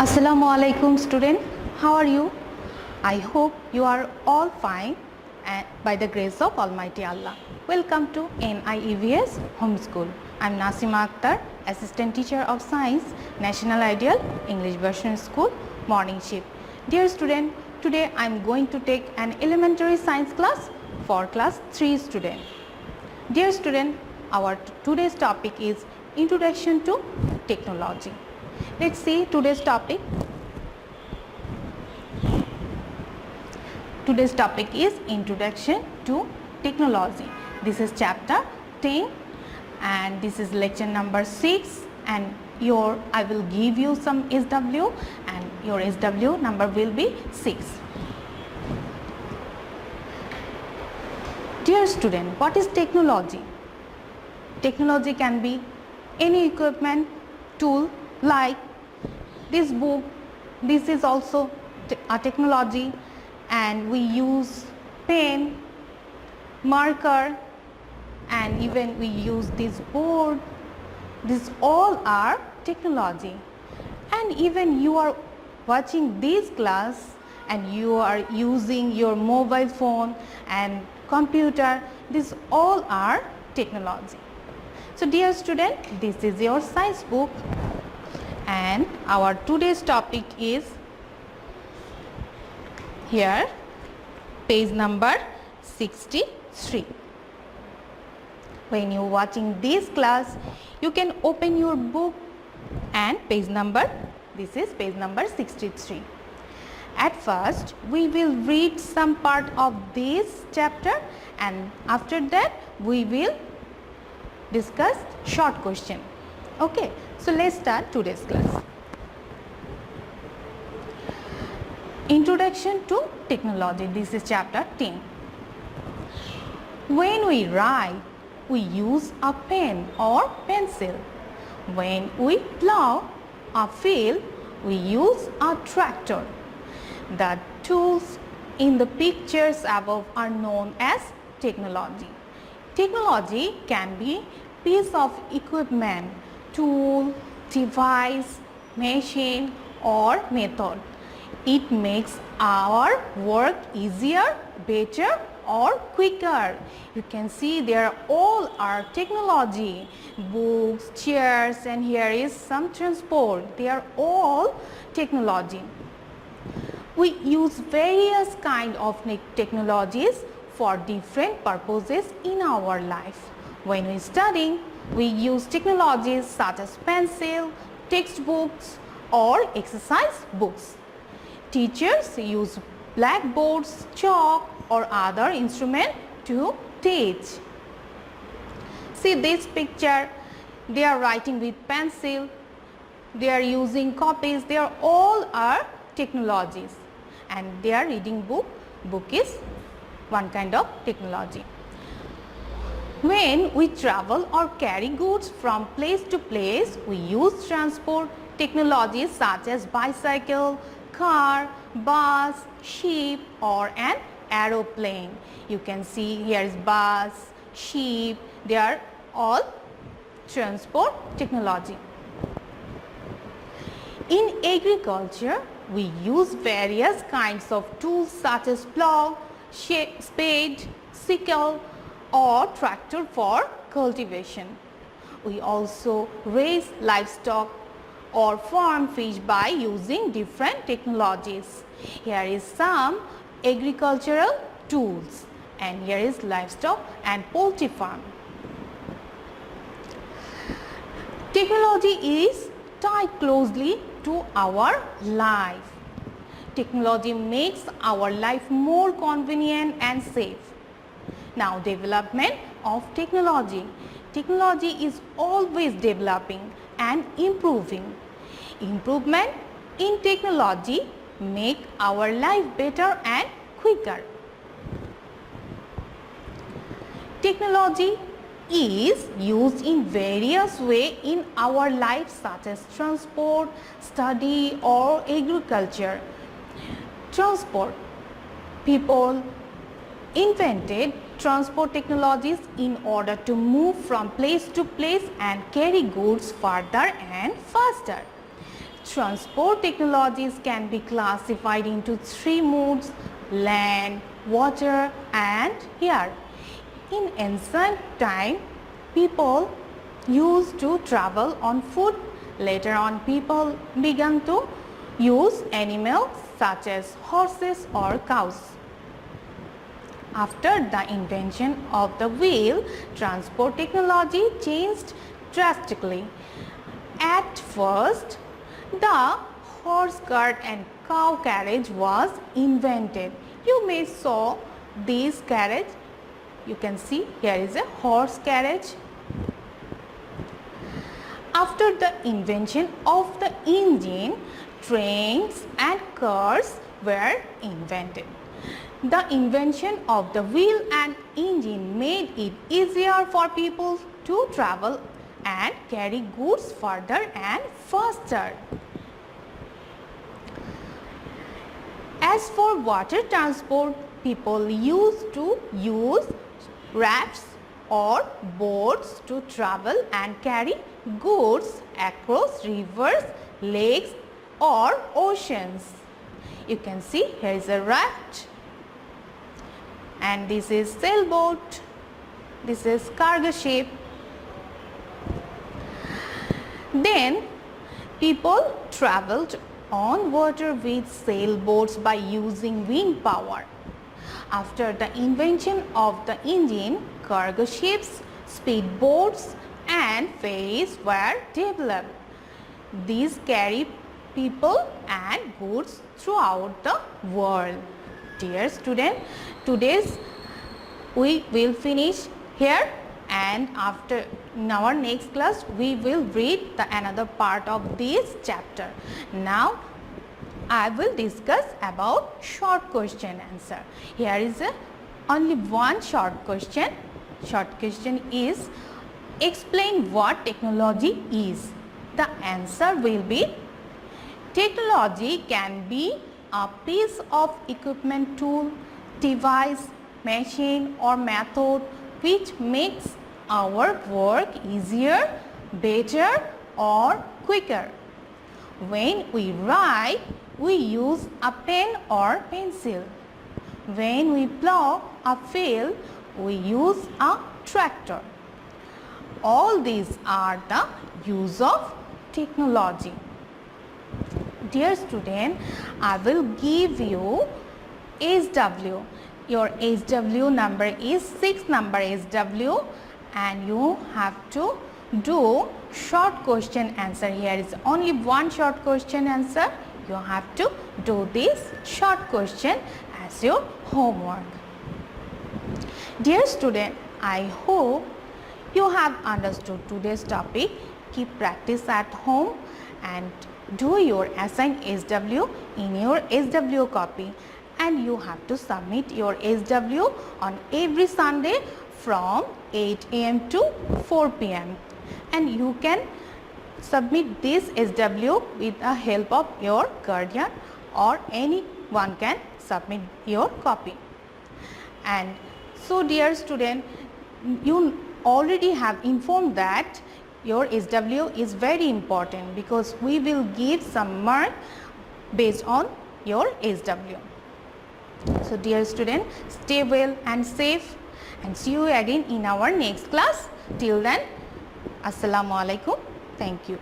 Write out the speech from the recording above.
Assalamu alaikum student, how are you? I hope you are all fine and by the grace of Almighty Allah. Welcome to NIEVS Homeschool. I am Nasima Akter, Assistant Teacher of Science, National Ideal English Version School, Morning Shift. Dear student, today I am going to take an elementary science class for class 3 student. Dear student, our today's topic is Introduction to Technology. Let's see today's topic. Today's topic is Introduction to Technology. This is chapter 10 and this is lecture number 6, and I will give you some SW and your SW number will be 6. Dear student, what is technology? Technology can be any equipment, tool, like this book. This is also a technology, and we use pen, marker, and even we use this board. These all are technology. And even you are watching this class and you are using your mobile phone and computer. These all are technology. So dear student, this is your science book and our today's topic is here, page number 63. When you are watching this class, you can open your book and page number, this is page number 63. At first, we will read some part of this chapter, and after that we will discuss short question. Okay, so let's start today's class. Introduction to Technology. This is chapter 10. When we write, we use a pen or pencil. When we plow a field, we use a tractor. The tools in the pictures above are known as technology. Technology can be piece of equipment, tool, device, machine or method. It makes our work easier, better or quicker. You can see there all are technology, books, chairs, and here is some transport. They are all technology. We use various kind of technologies for different purposes in our life. When we study, we use technologies such as pencil, textbooks or exercise books. Teachers use blackboards, chalk or other instrument to teach. See this picture, they are writing with pencil, they are using copies, they are all are technologies, and they are reading book. Book is one kind of technology. When we travel or carry goods from place to place, we use transport technologies such as bicycle, car, bus, ship or an aeroplane. You can see here is bus, ship, they are all transport technology. In agriculture, we use various kinds of tools such as plow, spade, sickle or tractor for cultivation. We also raise livestock or farm fish by using different technologies. Here is some agricultural tools, and here is livestock and poultry farm. Technology is tied closely to our life. Technology makes our life more convenient and safe. Now, development of technology. Technology is always developing and improving. Improvement in technology make our life better and quicker. Technology is used in various ways in our lives such as transport, study or agriculture. Transport. People invented transport technologies in order to move from place to place and carry goods further and faster. Transport technologies can be classified into three modes: land, water and air. In ancient time, people used to travel on foot. Later on, people began to use animals such as horses or cows. After the invention of the wheel, transport technology changed drastically. At first, the horse cart and cow carriage was invented. You may saw this carriage. You can see here is a horse carriage. After the invention of the engine, trains and cars were invented. The invention of the wheel and engine made it easier for people to travel and carry goods further and faster. As for water transport, people used to use rafts or boats to travel and carry goods across rivers, lakes or oceans. You can see here is a raft, and this is sailboat, this is cargo ship. Then people traveled on water with sailboats by using wind power. After the invention of the engine, cargo ships, speedboats and ferries were developed. These carry people and goods throughout the world. Dear student, today's we will finish here, and after in our next class we will read another part of this chapter. Now I will discuss about short question answer. Here is only one short question. Short question is, explain what technology is. The answer will be, technology can be a piece of equipment, tool, device, machine or method which makes our work easier, better or quicker. When we write, we use a pen or pencil. When we plow a field, we use a tractor. All these are the use of technology. Dear student, I will give you SW. Your SW number is 6 number SW, and you have to do short question answer. Here is only one short question answer. You have to do this short question as your homework. Dear student, I hope you have understood today's topic. Keep practice at home and do your assigned SW in your SW copy, and you have to submit your SW on every Sunday from 8 AM to 4 PM, and you can submit this SW with the help of your guardian, or anyone can submit your copy. And so dear student, you already have informed that your SW is very important, because we will give some mark based on your SW. So dear student, stay well and safe, and see you again in our next class. Till then, Assalamu alaikum. Thank you.